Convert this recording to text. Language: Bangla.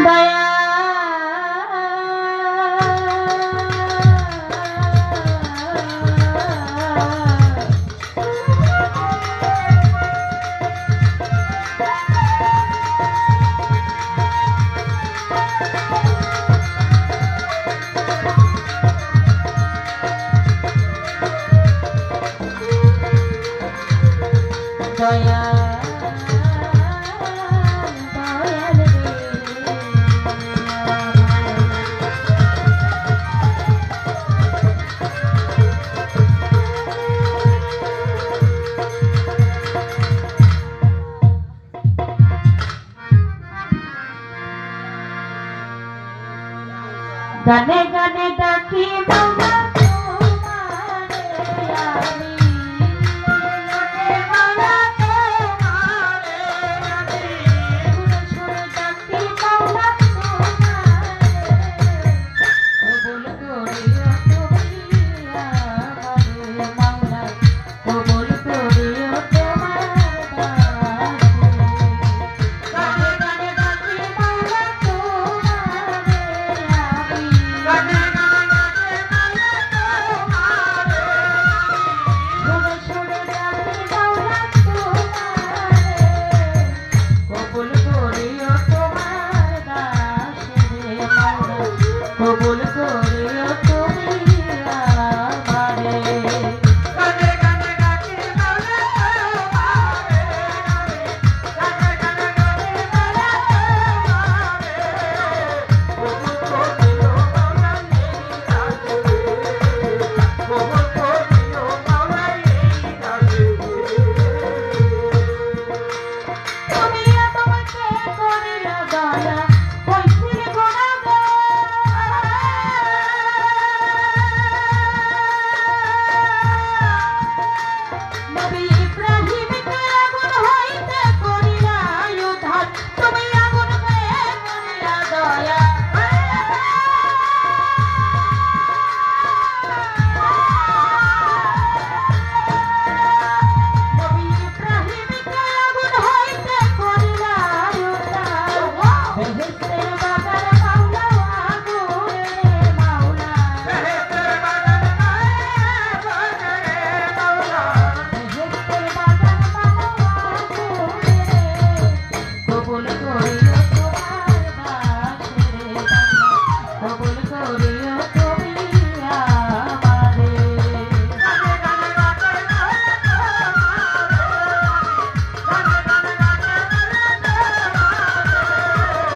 দয়া দয়া গানে গানে ডাকি মাওলা কবুল করিও তুমি আমারে গানে গানে ডাকি মাওলা তোমারে গানে গানে ডাকি মাওলা তোমারে কবুল করিও মাওলা এই ডাকে তুমি আমাকে করিলা দয়া কইছিলে গোনা Hey, hey.